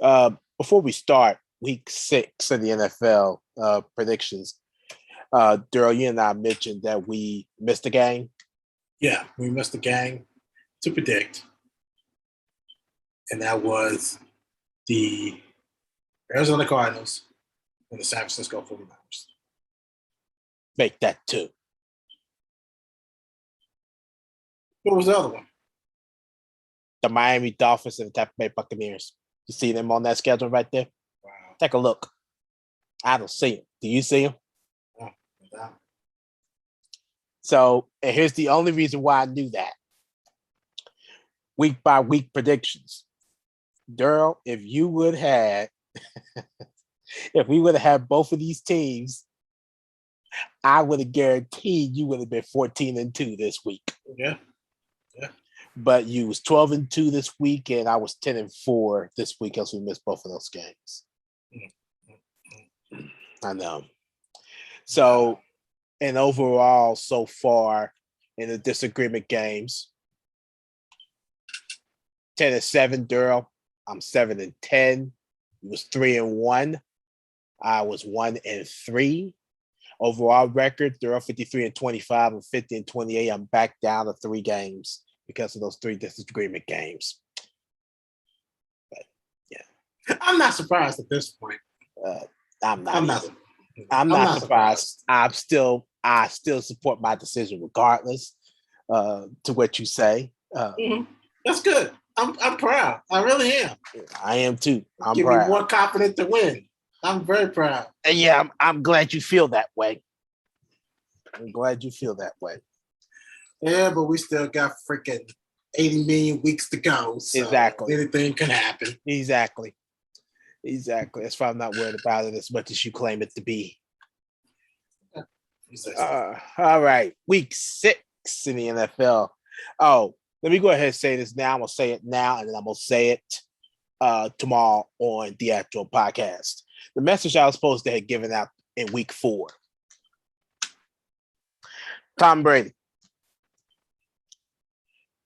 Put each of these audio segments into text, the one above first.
Before we start week 6 of the NFL predictions, Darrell, you and I mentioned that we missed a game. Yeah, we missed a game to predict. And that was the Arizona Cardinals and the San Francisco 49ers. Make that 2. What was the other one? The Miami Dolphins and the Tampa Bay Buccaneers. You see them on that schedule right there? Wow. Take a look. I don't see them. Do you see them? No. So, and here's the only reason why I knew that. Week by week predictions. Darrell, if we would have had both of these teams, I would have guaranteed you would have been 14-2 this week. Yeah. But you was 12-2 this week, and I was 10-4 this week as we missed both of those games. I know. So, and overall, so far in the disagreement games, 10-7, Darrell. I'm 7-10. It was 3-1. I was 1-3. Overall record, Darrell 53-25 and 50-28. I'm back down to 3 games because of those 3 disagreement games. But yeah, I'm not surprised at this point. I'm not surprised. I still support my decision regardless to what you say. That's good. I'm proud. I really am. I am too. I'm Give proud. me more confidence to win. I'm very proud. And yeah, I'm glad you feel that way. I'm glad you feel that way. Yeah, but we still got freaking 80 million weeks to go. So exactly. Anything can happen. Exactly. That's why I'm not worried about it as much as you claim it to be. All right. Week 6 in the NFL. Oh, let me go ahead and say this now. I'm going to say it now, and then I'm going to say it tomorrow on the actual podcast. The message I was supposed to have given out in week 4. Tom Brady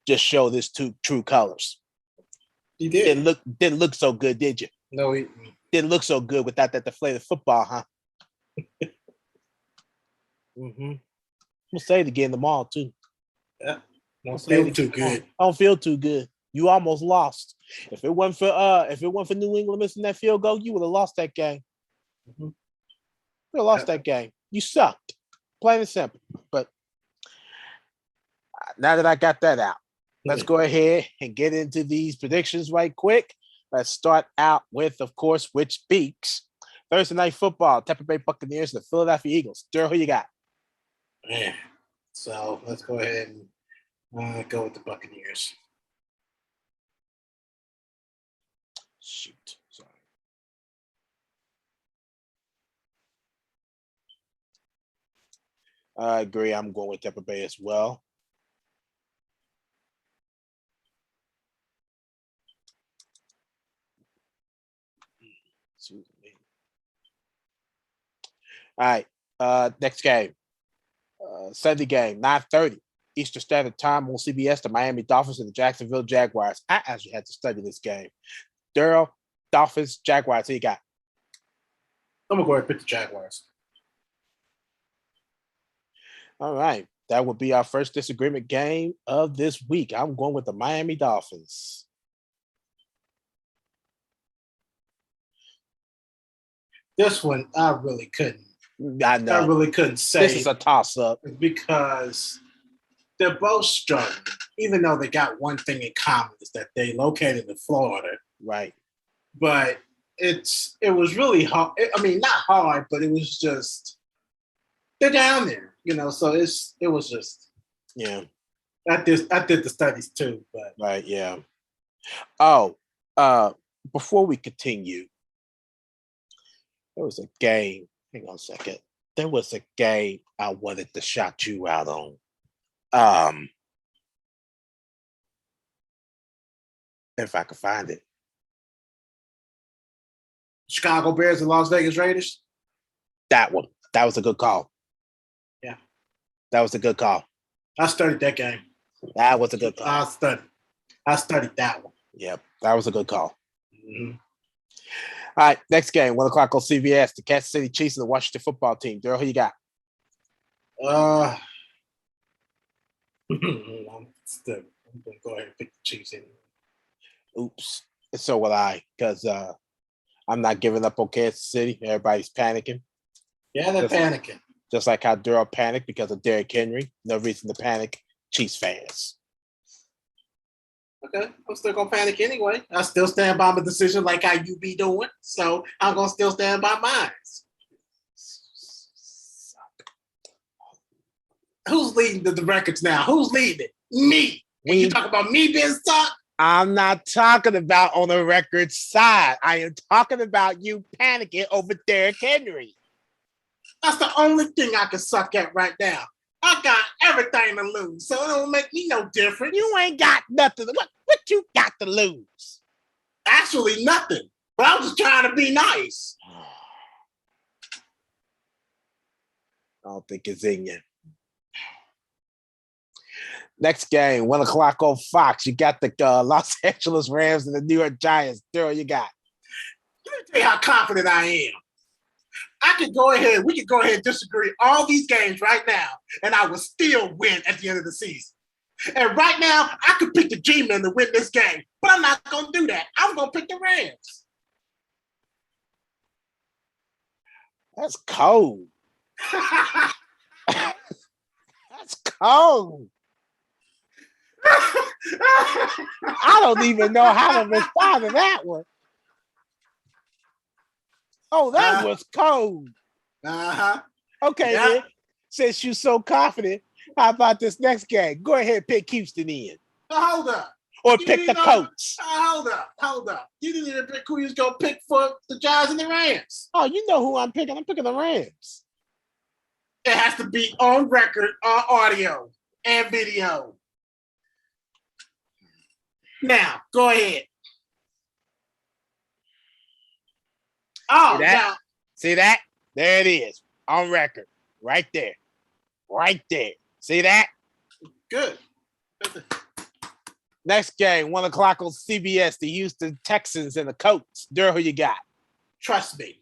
just showed his true colors. He did. Didn't look so good, did you? No, he didn't look so good without that deflated football, huh? I'm gonna say it again tomorrow too. Yeah. Don't feel too good. I don't feel too good. You almost lost. If it wasn't for New England missing that field goal, you would have lost that game. You would have lost that game. You sucked. Plain and simple. But now that I got that out, let's go ahead and get into these predictions right quick. Let's start out with, of course, which speaks. Thursday Night Football, Tampa Bay Buccaneers and the Philadelphia Eagles. Darrell, who you got? Man. So let's go ahead and go with the Buccaneers. Shoot. Sorry. I agree. I'm going with Tampa Bay as well. All right. Next game. Sunday game, 9:30 Eastern Standard Time on CBS. The Miami Dolphins and the Jacksonville Jaguars. I actually had to study this game. Darrell, Dolphins, Jaguars. Who you got? I'm gonna go ahead and pick the Jaguars. All right. That would be our first disagreement game of this week. I'm going with the Miami Dolphins. This one, I really couldn't. I know. I really couldn't say. This is a toss-up. Because they're both struggling, even though they got one thing in common, is that they located in Florida. Right. But it was really hard. I mean, not hard, but it was just, they're down there, so it was just. Yeah. I did the studies too, but. Right, yeah. Oh, before we continue, there was a game. Hang on a second. There was a game I wanted to shout you out on. If I could find it. Chicago Bears and Las Vegas Raiders? That one. That was a good call. Yeah. That was a good call. I studied that game. That was a good call. I studied that one. Yep. That was a good call. Mm-hmm. All right, next game, 1 o'clock on CBS. The Kansas City Chiefs and the Washington football team. Darrell, who you got? I'm going to go ahead and pick the Chiefs anyway. Oops. And so will I, because I'm not giving up on Kansas City. Everybody's panicking. Yeah, they're panicking. Just like how Darrell panicked because of Derrick Henry. No reason to panic, Chiefs fans. Okay, I'm still going to panic anyway. I still stand by my decision like how you be doing. So I'm going to still stand by mine. Who's leading the records now? Who's leading it? Me. And you talk about me being stuck? I'm not talking about on the record side. I am talking about you panicking over Derrick Henry. That's the only thing I can suck at right now. I got everything to lose, so it don't make me no different. You ain't got nothing. What you got to lose? Actually, nothing. But I'm just trying to be nice. I don't think it's in you. Next game, 1 o'clock on Fox. You got the Los Angeles Rams and the New York Giants. Darrell, you got? Let me tell you how confident I am. We could go ahead and disagree all these games right now, and I will still win at the end of the season. And right now, I could pick the G-Men to win this game, but I'm not going to do that. I'm going to pick the Rams. That's cold. That's cold. I don't even know how to respond to that one. Oh, that was cold. Uh-huh. Okay, then. Since you're so confident, how about this next game? Go ahead and pick Houston in. Hold up. Or pick the Colts. Hold up. You didn't even pick who you was going to pick for the Giants and the Rams. Oh, you know who I'm picking. I'm picking the Rams. It has to be on record, on audio and video. Now, go ahead. Oh, yeah. See that? There it is. On record. Right there. Right there. See that? Good. Next game, 1 o'clock on CBS, the Houston Texans and the Colts. Darrell, who you got? Trust me.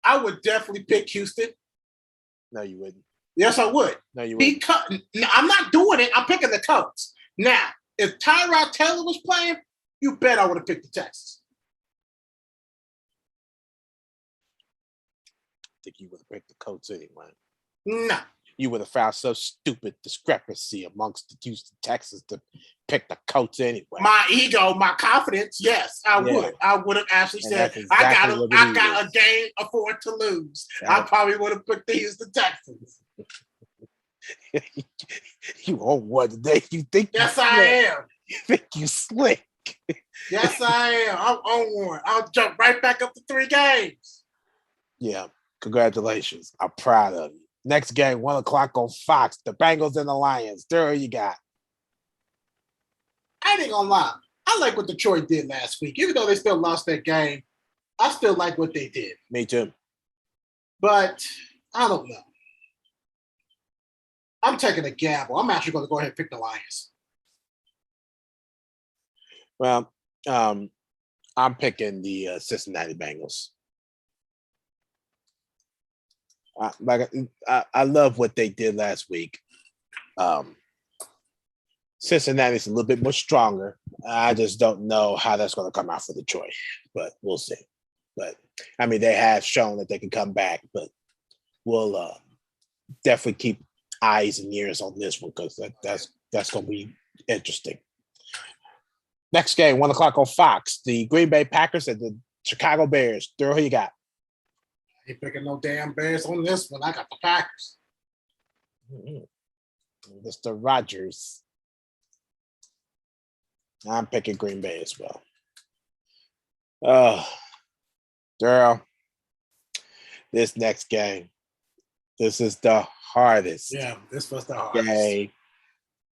I would definitely pick Houston. No, you wouldn't. Yes, I would. No, you wouldn't. I'm not doing it. I'm picking the Colts. Now, if Tyrod Taylor was playing, you bet I would have picked the Texans. I think you would have picked the Colts anyway. No. You would have found so stupid discrepancy amongst the Houston Texans to pick the Colts anyway. My ego, my confidence, yes, I would. I would have actually said, exactly I got a game afford to lose. I probably would have picked the Houston Texans. You on one today. You think yes, I am. You think you slick. Yes, I am. I'm on one. I'll jump right back up to 3 games. Yeah. Congratulations. I'm proud of you. Next game, 1 o'clock on Fox. The Bengals and the Lions. Darrell, you got? I ain't gonna lie. I like what Detroit did last week. Even though they still lost that game, I still like what they did. Me too. But I don't know. I'm taking a gamble. I'm actually going to go ahead and pick the Lions. Well, I'm picking the Cincinnati Bengals. I love what they did last week. Cincinnati's a little bit more stronger. I just don't know how that's going to come out for Detroit, but we'll see. But I mean, they have shown that they can come back, but we'll definitely keep eyes and ears on this one because that's going to be interesting. Next game, 1 o'clock on Fox. The Green Bay Packers and the Chicago Bears. Darrell, who you got? I ain't picking no damn Bears on this one. I got the Packers. Mr. Rogers. I'm picking Green Bay as well. Darrell, this next game, this is the hardest. Yeah, this was the hardest game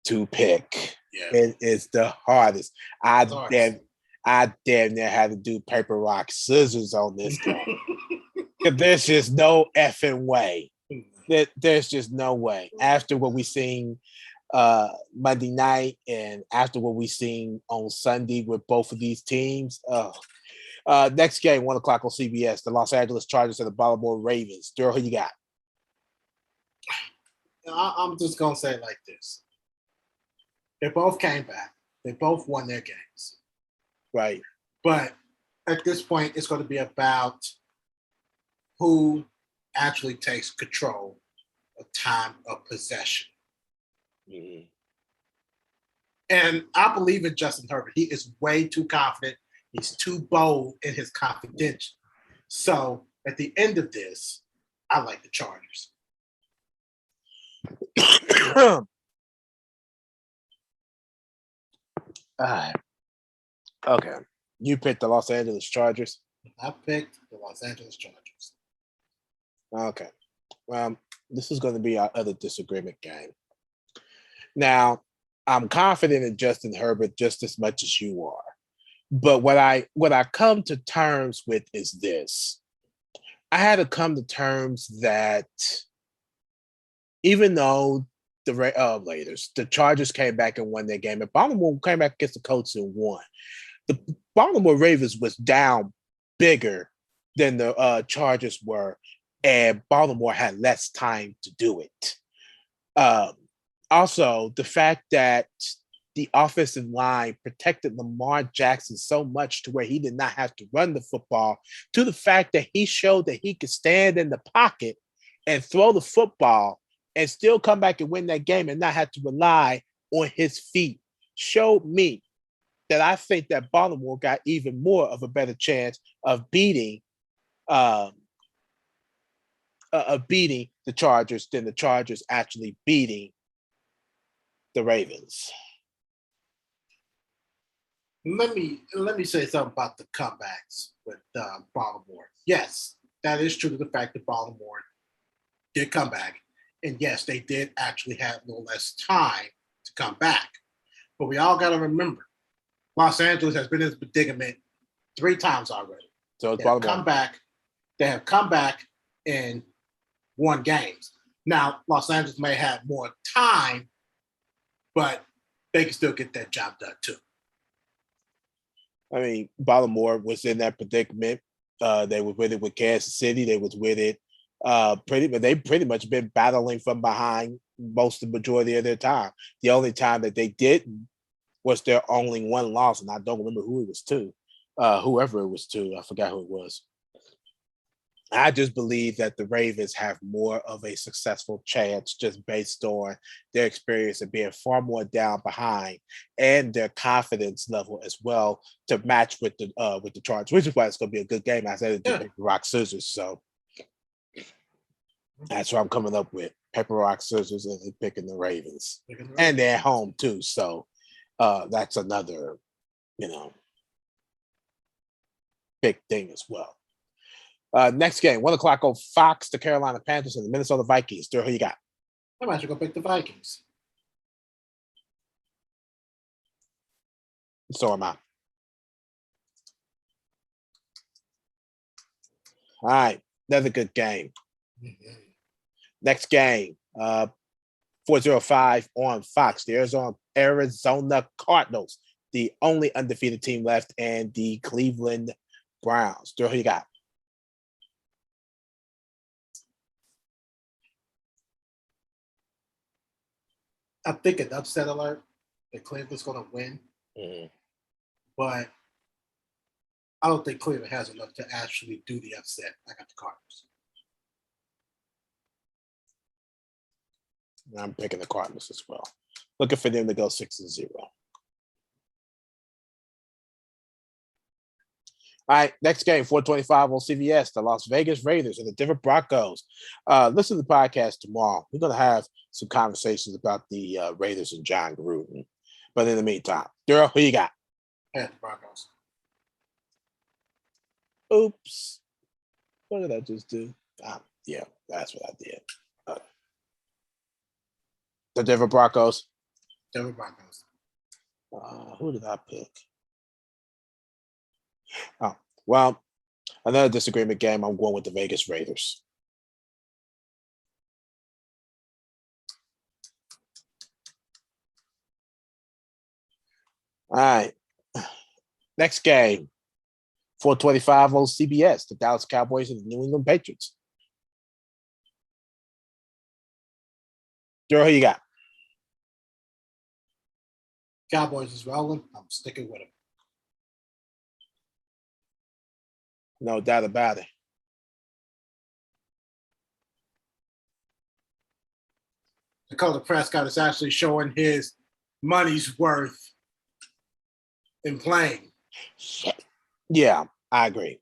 to pick. Yeah. It is the hardest. I damn near had to do paper, rock, scissors on this game. There's just no effing way. There's just no way. After what we seen Monday night and after what we seen on Sunday with both of these teams, Next game, 1:00 on CBS. The Los Angeles Chargers and the Baltimore Ravens. Darrell, who you got? I'm just gonna say it like this: they both came back. They both won their games. Right. But at this point, it's going to be about who actually takes control of time of possession. Mm-hmm. And I believe in Justin Herbert. He is way too confident. He's too bold in his confidence. So at the end of this, I like the Chargers. All right. Okay. You picked the Los Angeles Chargers. I picked the Los Angeles Chargers. Okay. Well, this is going to be our other disagreement game. Now, I'm confident in Justin Herbert just as much as you are. But what I come to terms with is this. I had to come to terms that even though the Chargers came back and won their game, and Baltimore came back against the Colts and won, the Baltimore Ravens was down bigger than the Chargers were, and Baltimore had less time to do it. Also, the fact that the offensive line protected Lamar Jackson so much to where he did not have to run the football, to the fact that he showed that he could stand in the pocket and throw the football and still come back and win that game and not have to rely on his feet, showed me that I think that Baltimore got even more of a better chance of beating the Chargers than the Chargers actually beating the Ravens. Let me say something about the comebacks with Baltimore. Yes, that is true to the fact that Baltimore did come back. And yes, they did actually have no less time to come back. But we all got to remember, Los Angeles has been in this predicament 3 times already. So it's They have come back and won games. Now, Los Angeles may have more time, but they can still get that job done too. I mean, Baltimore was in that predicament. They were with it with Kansas City. They was with it they pretty much been battling from behind most of the majority of their time. The only time that they didn't was their only one loss, and I don't remember who it was to. Whoever it was to, I forgot who it was. I just believe that the Ravens have more of a successful chance just based on their experience of being far more down behind and their confidence level as well to match with the Chargers, which is why it's going to be a good game. I said it's rock scissors, so that's what I'm coming up with: paper rock scissors and picking the Ravens, and they're at home too. So that's another, big thing as well. Next game, 1:00 on Fox, the Carolina Panthers and the Minnesota Vikings. Darrell, who you got? I'm actually going to pick the Vikings. So am I. All right, another good game. Mm-hmm. Next game, 4:05 on Fox, the Arizona Cardinals, the only undefeated team left, and the Cleveland Browns. Darrell, who you got? I think an upset alert that Cleveland's going to win. Mm-hmm. But I don't think Cleveland has enough to actually do the upset. I got the Cardinals. I'm picking the Cardinals as well. Looking for them to go 6-0. All right, next game, 4:25 on CBS, the Las Vegas Raiders and the Denver Broncos. Listen to the podcast tomorrow. We're going to have some conversations about the Raiders and John Gruden. But in the meantime, Darrell, who you got? Yeah, the Broncos. Oops. What did I just do? Yeah, that's what I did. The Denver Broncos. Denver Broncos. Who did I pick? Oh, well, another disagreement game. I'm going with the Vegas Raiders. All right. Next game. 425 on CBS, the Dallas Cowboys and the New England Patriots. Darrell, who you got? Cowboys is rolling. I'm sticking with them. No doubt about it. Dakota Prescott is actually showing his money's worth in playing. Yeah, I agree.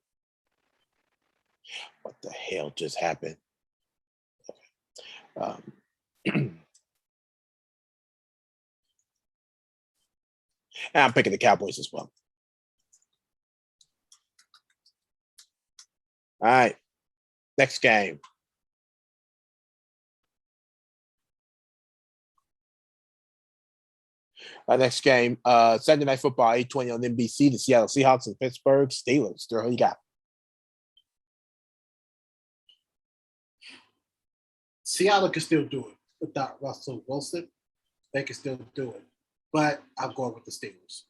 What the hell just happened? And I'm picking the Cowboys as well. All right. Next game. Next game, Sunday Night Football, 8:20 on NBC, the Seattle Seahawks and Pittsburgh Steelers. Who you got? Seattle can still do it without Russell Wilson. They can still do it. But I'm going with the Steelers.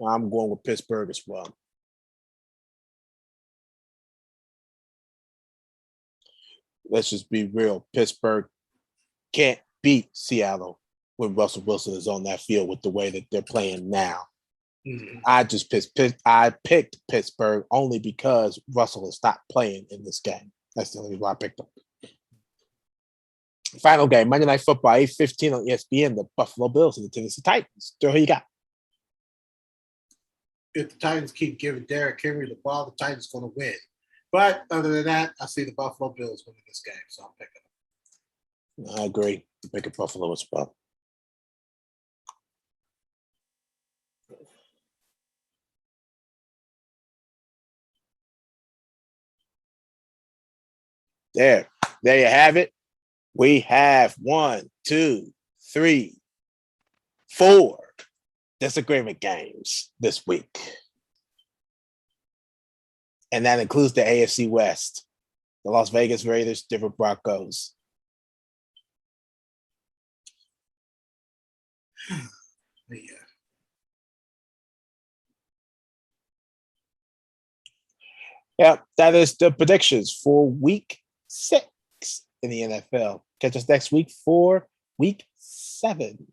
I'm going with Pittsburgh as well. Let's just be real. Pittsburgh can't beat Seattle when Russell Wilson is on that field with the way that they're playing now. Mm-hmm. I picked Pittsburgh only because Russell is not playing in this game. That's the only reason why I picked them. Final game, Monday Night Football, 8:15 on ESPN, the Buffalo Bills and the Tennessee Titans. Who you got? If the Titans keep giving Derrick Henry the ball, the Titans going to win. But other than that, I see the Buffalo Bills winning this game, so I'm picking them. I agree. I'm picking Buffalo as well. There you have it. We have 1, 2, 3, 4 disagreement games this week. And that includes the AFC West, the Las Vegas Raiders, Denver Broncos. Yeah. Yep, that is the predictions for week 6 in the NFL. Catch us next week for week 7.